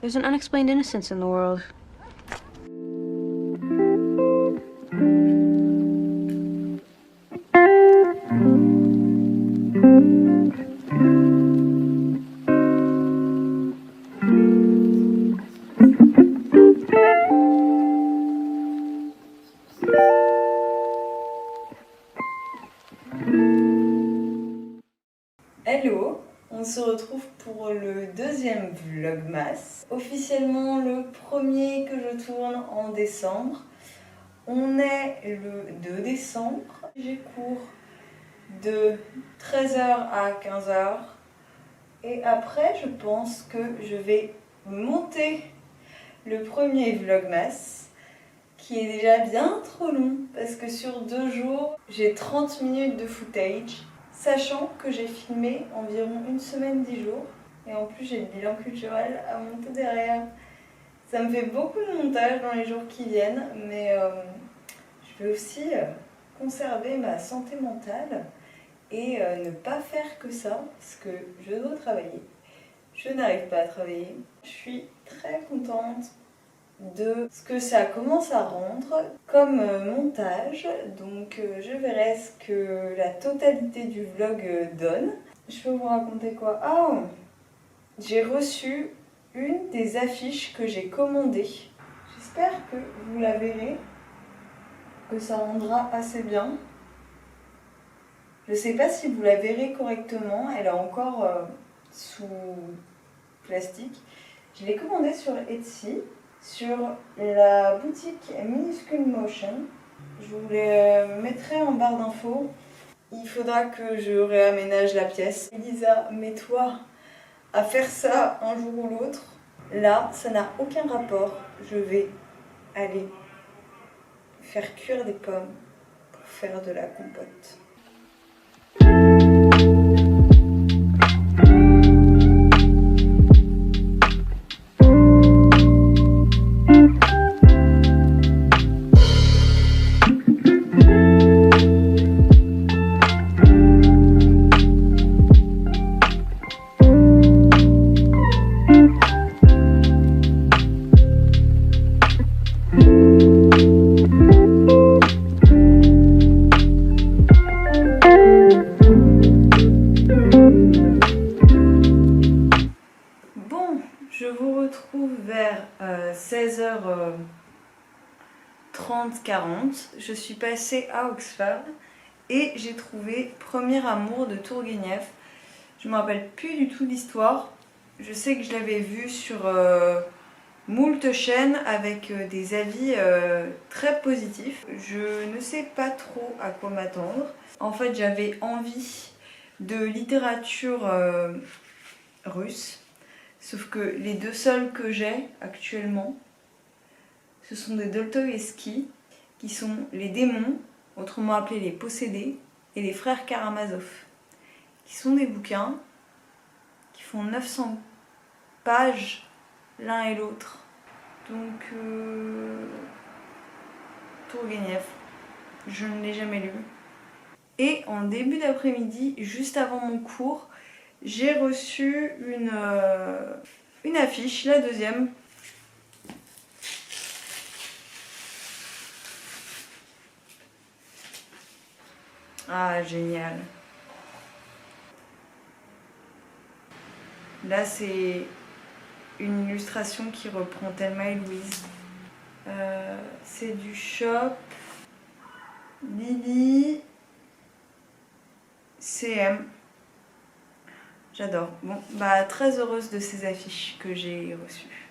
There's an unexplained innocence in the world. Hello, on se retrouve pour le deuxième vlogmas, officiellement le premier que je tourne en décembre. On est le 2 décembre, j'ai cours de 13h à 15h et après je pense que je vais monter le premier vlogmas qui est déjà bien trop long parce que sur 2 jours j'ai 30 minutes de footage. Sachant que j'ai filmé environ une semaine, 10 jours. Et en plus, j'ai le bilan culturel à monter derrière. Ça me fait beaucoup de montage dans les jours qui viennent. Mais je vais aussi conserver ma santé mentale. Et ne pas faire que ça. Parce que je dois travailler. Je n'arrive pas à travailler. Je suis très contente de ce que ça commence à rendre comme montage, donc je verrai ce que la totalité du vlog donne. Je peux vous raconter quoi? Ah, j'ai reçu une des affiches que j'ai commandées. J'espère que vous la verrez, que ça rendra assez bien. Je sais pas si vous la verrez correctement, elle est encore sous plastique. Je l'ai commandée sur Etsy, sur la boutique Minuscule Motion. Je vous les mettrai en barre d'infos. Il faudra que je réaménage la pièce. Elisa, mets-toi à faire ça un jour ou l'autre. Là, ça n'a aucun rapport. Je vais aller faire cuire des pommes pour faire de la compote. Je vous retrouve vers 16h30-40. Je suis passée à Oxford et j'ai trouvé Premier amour de Tourguenieff. Je ne me rappelle plus du tout l'histoire. Je sais que je l'avais vu sur moult chaînes avec des avis très positifs. Je ne sais pas trop à quoi m'attendre. En fait, j'avais envie de littérature russe. Sauf que les deux seuls que j'ai actuellement, ce sont des Dostoïevski, qui sont les démons, autrement appelés les possédés, et les frères Karamazov, qui sont des bouquins qui font 900 pages l'un et l'autre. Donc, Tourguenieff, je ne l'ai jamais lu. Et en début d'après-midi, juste avant mon cours, j'ai reçu une affiche, la deuxième. Ah, génial. Là, c'est une illustration qui reprend Thelma et Louise. C'est du shop Lily CM. J'adore. Bon, bah très heureuse de ces affiches que j'ai reçues.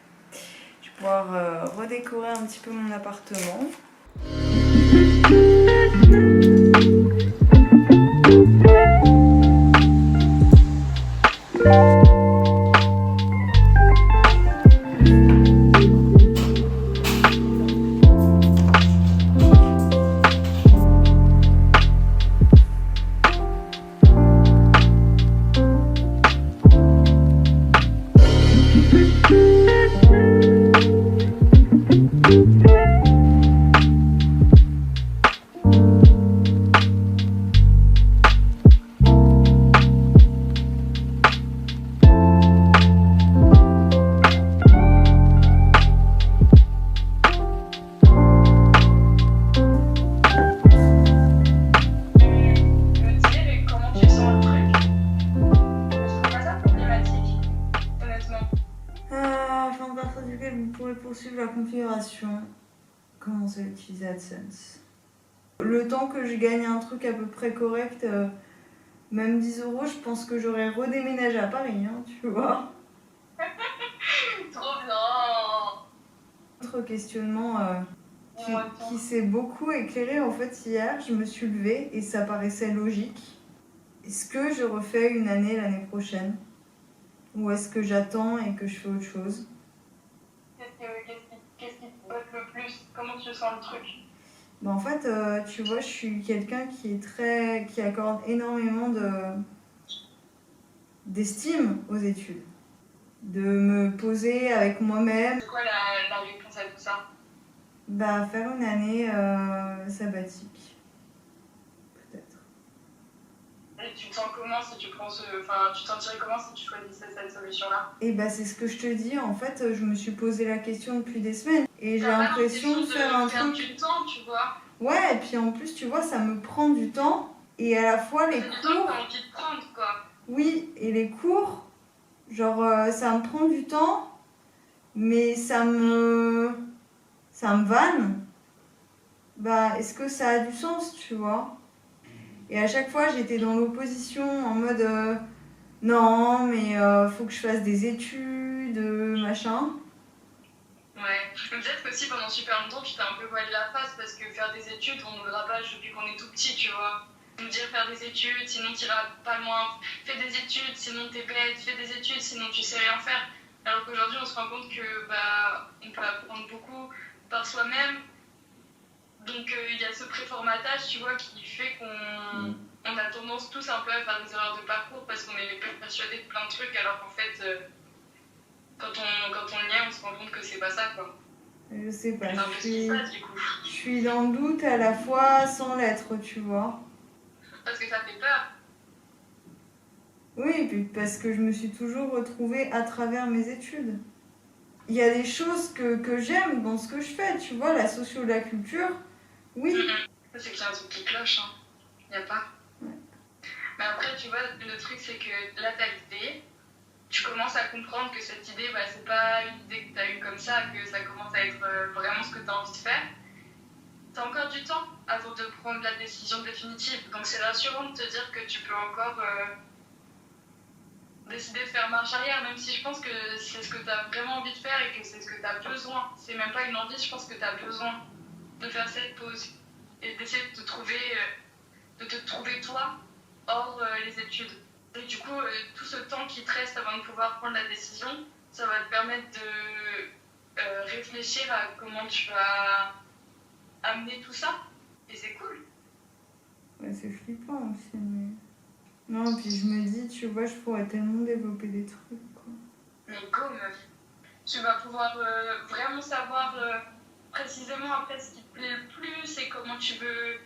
Je vais pouvoir redécorer un petit peu mon appartement. partir duquel vous pourrez poursuivre la configuration, commencez à utiliser AdSense. Le temps que je gagne un truc à peu près correct, même 10 €, je pense que j'aurais redéménagé à Paris, hein, tu vois. Trop bien. Autre questionnement qui s'est beaucoup éclairé en fait hier, je me suis levée et ça paraissait logique. Est-ce que je refais une année l'année prochaine? Ou est-ce que j'attends et que je fais autre chose? Qu'est-ce qui te botte le plus? Comment tu sens le truc? Bah en fait, tu vois, je suis quelqu'un qui accorde énormément d'estime aux études. De me poser avec moi-même. C'est quoi la réponse à tout ça? Bah faire une année sabbatique. Peut-être. Et tu te sens comment si tu prends enfin, tu te sentirais comment si tu choisissais cette solution-là? Et bah c'est ce que je te dis, en fait, je me suis posé la question depuis des semaines. Et j'ai T'as l'impression de faire un truc... du temps, tu vois. Ouais, et puis en plus, tu vois, ça me prend du temps. Et à la fois, les C'est du temps que cours... t'as envie de prendre, quoi. Oui, et les cours, genre, ça me prend du temps, mais ça me vanne. Bah, est-ce que ça a du sens, tu vois? Et à chaque fois, j'étais dans l'opposition, en mode... non, mais faut que je fasse des études, machin. Ouais, peut-être qu'aussi pendant super longtemps tu t'es un peu voilé la face parce que faire des études, on nous le rabâche depuis qu'on est tout petit, tu vois. Nous dire faire des études, sinon t'iras pas loin. Fais des études, sinon t'es bête. Fais des études, sinon tu sais rien faire. Alors qu'aujourd'hui on se rend compte que bah on peut apprendre beaucoup par soi-même. Donc il y a ce préformatage, tu vois, qui fait qu'on a tendance tous un peu à faire des erreurs de parcours parce qu'on est persuadé de plein de trucs alors qu'en fait quand on y est, on se rend compte que c'est pas ça, quoi. Je sais pas, C'est un peu ce qui se passe, du coup. je suis dans le doute à la fois sans l'être, tu vois. Parce que ça fait peur. Oui, et puis parce que je me suis toujours retrouvée à travers mes études. Il y a des choses que j'aime dans ce que je fais, tu vois, la socio, la culture, oui. C'est qu'il y a un truc qui cloche, hein. Il n'y a pas. Ouais. Mais après, tu vois, le truc, c'est que là, t'as l'idée. Tu commences à comprendre que cette idée, bah, c'est pas une idée que t'as eue comme ça, que ça commence à être vraiment ce que t'as envie de faire. T'as encore du temps avant de prendre la décision définitive. Donc c'est rassurant de te dire que tu peux encore décider de faire marche arrière, même si je pense que c'est ce que t'as vraiment envie de faire et que c'est ce que t'as besoin. C'est même pas une envie, je pense que t'as besoin de faire cette pause et d'essayer de te trouver toi hors les études. Et du coup, tout ce temps qui te reste avant de pouvoir prendre la décision, ça va te permettre de réfléchir à comment tu vas amener tout ça. Et c'est cool. Ouais, c'est flippant aussi, mais... Non, puis je me dis, tu vois, je pourrais tellement développer des trucs, quoi. Mais go, meuf. Tu vas pouvoir vraiment savoir précisément après ce qui te plaît le plus et comment tu veux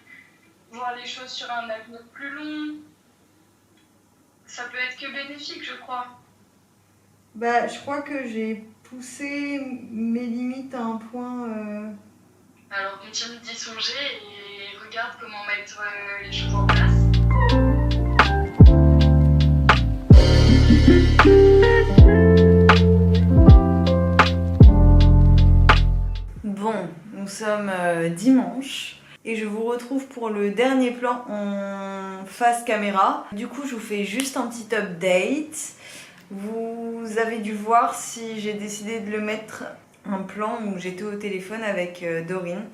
voir les choses sur un avenir plus long. Ça peut être que bénéfique, je crois. Bah, je crois que j'ai poussé mes limites à un point... Alors continue d'y songer et regarde comment mettre les choses en place. Bon, nous sommes dimanche et je vous retrouve pour le dernier plan en face caméra. Du coup, je vous fais juste un petit update. Vous avez dû voir si j'ai décidé de le mettre un plan où j'étais au téléphone avec Dorine.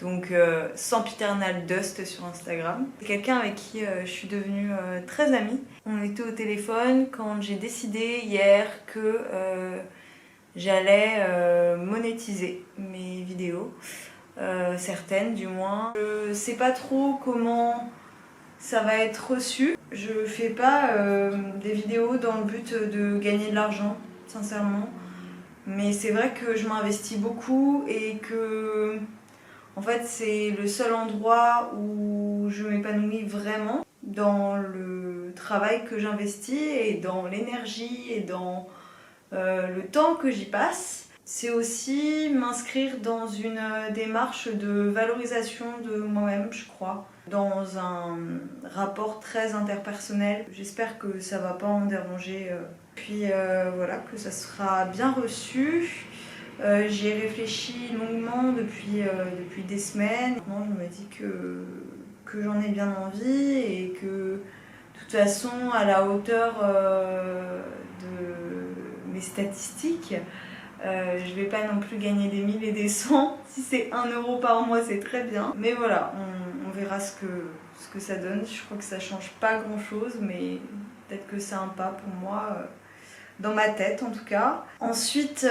Donc Sempiternal Dust sur Instagram. C'est quelqu'un avec qui je suis devenue très amie. On était au téléphone quand j'ai décidé hier que j'allais monétiser mes vidéos. Certaines du moins. Je sais pas trop comment ça va être reçu. Je fais pas des vidéos dans le but de gagner de l'argent, sincèrement. Mais c'est vrai que je m'investis beaucoup et que en fait c'est le seul endroit où je m'épanouis vraiment dans le travail que j'investis et dans l'énergie et dans le temps que j'y passe. C'est aussi m'inscrire dans une démarche de valorisation de moi-même, je crois, dans un rapport très interpersonnel. J'espère que ça va pas en déranger. Puis voilà, que ça sera bien reçu. J'y ai réfléchi longuement depuis des semaines. Maintenant, je me dis que j'en ai bien envie et que de toute façon, à la hauteur de mes statistiques, je vais pas non plus gagner des 1000 et des 100. Si c'est 1 euro par mois, c'est très bien. Mais voilà, on verra ce que ça donne. Je crois que ça change pas grand chose, mais peut-être que c'est un pas pour moi. Dans ma tête en tout cas. Ensuite,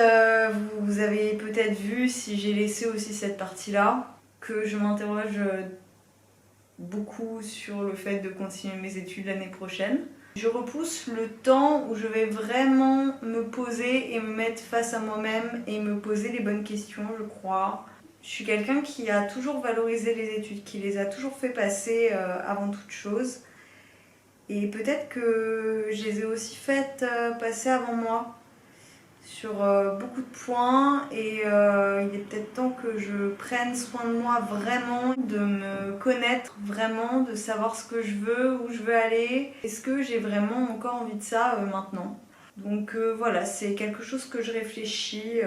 vous avez peut-être vu, si j'ai laissé aussi cette partie-là, que je m'interroge beaucoup sur le fait de continuer mes études l'année prochaine. Je repousse le temps où je vais vraiment me poser et me mettre face à moi-même et me poser les bonnes questions, je crois. Je suis quelqu'un qui a toujours valorisé les études, qui les a toujours fait passer avant toute chose. Et peut-être que je les ai aussi faites passer avant moi sur beaucoup de points et il est peut-être temps que je prenne soin de moi vraiment, de me connaître vraiment, de savoir ce que je veux, où je veux aller. Est-ce que j'ai vraiment encore envie de ça maintenant? Donc voilà, c'est quelque chose que je réfléchis.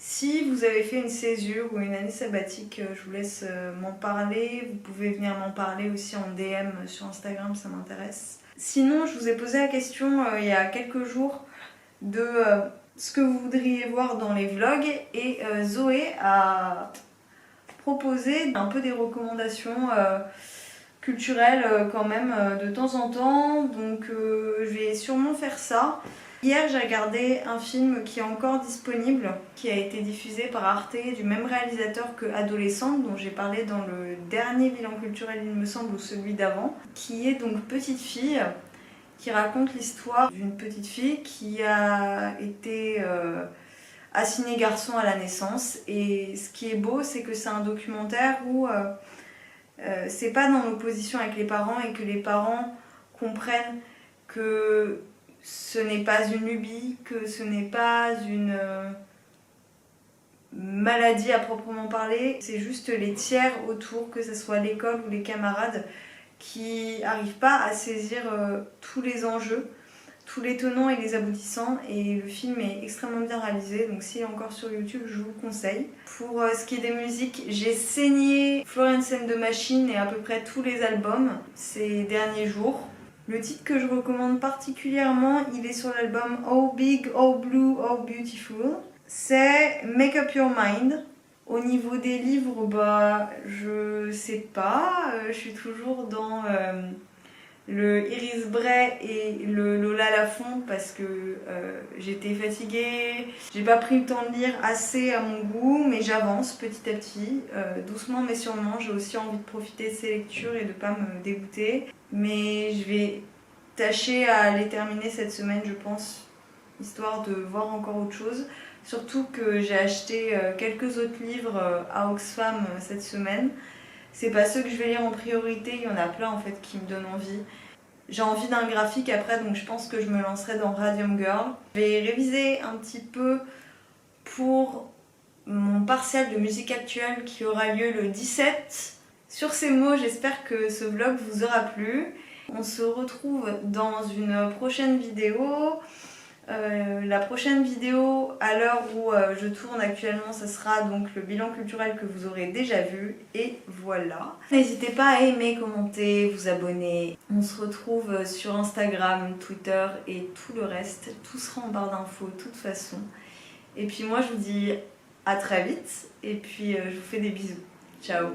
Si vous avez fait une césure ou une année sabbatique, je vous laisse m'en parler. Vous pouvez venir m'en parler aussi en DM sur Instagram, ça m'intéresse. Sinon, je vous ai posé la question il y a quelques jours de ce que vous voudriez voir dans les vlogs et Zoé a proposé un peu des recommandations culturelles quand même de temps en temps. Donc je vais sûrement faire ça. Hier, j'ai regardé un film qui est encore disponible, qui a été diffusé par Arte, du même réalisateur que Adolescente, dont j'ai parlé dans le dernier bilan culturel, il me semble, ou celui d'avant, qui est donc Petite fille, qui raconte l'histoire d'une petite fille qui a été assignée garçon à la naissance. Et ce qui est beau, c'est que c'est un documentaire où c'est pas dans l'opposition avec les parents et que les parents comprennent que ce n'est pas une lubie, que ce n'est pas une maladie à proprement parler, c'est juste les tiers autour, que ce soit l'école ou les camarades, qui n'arrivent pas à saisir tous les enjeux, tous les tenants et les aboutissants, et le film est extrêmement bien réalisé, donc s'il est encore sur YouTube, je vous le conseille. Pour ce qui est des musiques, j'ai saigné Florence and the Machine et à peu près tous les albums ces derniers jours. Le titre que je recommande particulièrement, il est sur l'album Oh Big, Oh Blue, Oh Beautiful. C'est Make Up Your Mind. Au niveau des livres, je sais pas. Je suis toujours dans le Iris Bray et le Lola Lafont parce que j'étais fatiguée. J'ai pas pris le temps de lire assez à mon goût, mais j'avance petit à petit, doucement mais sûrement. J'ai aussi envie de profiter de ces lectures et de pas me dégoûter. Mais je vais tâcher à les terminer cette semaine, je pense, histoire de voir encore autre chose. Surtout que j'ai acheté quelques autres livres à Oxfam cette semaine. C'est pas ceux que je vais lire en priorité, il y en a plein en fait qui me donnent envie. J'ai envie d'un graphique après, donc je pense que je me lancerai dans Radium Girl. Je vais réviser un petit peu pour mon partiel de musique actuelle qui aura lieu le 17. Sur ces mots, j'espère que ce vlog vous aura plu. On se retrouve dans une prochaine vidéo. La prochaine vidéo, à l'heure où je tourne actuellement, ce sera donc le bilan culturel que vous aurez déjà vu. Et voilà. N'hésitez pas à aimer, commenter, vous abonner. On se retrouve sur Instagram, Twitter et tout le reste. Tout sera en barre d'infos de toute façon. Et puis moi, je vous dis à très vite. Et puis je vous fais des bisous. Ciao.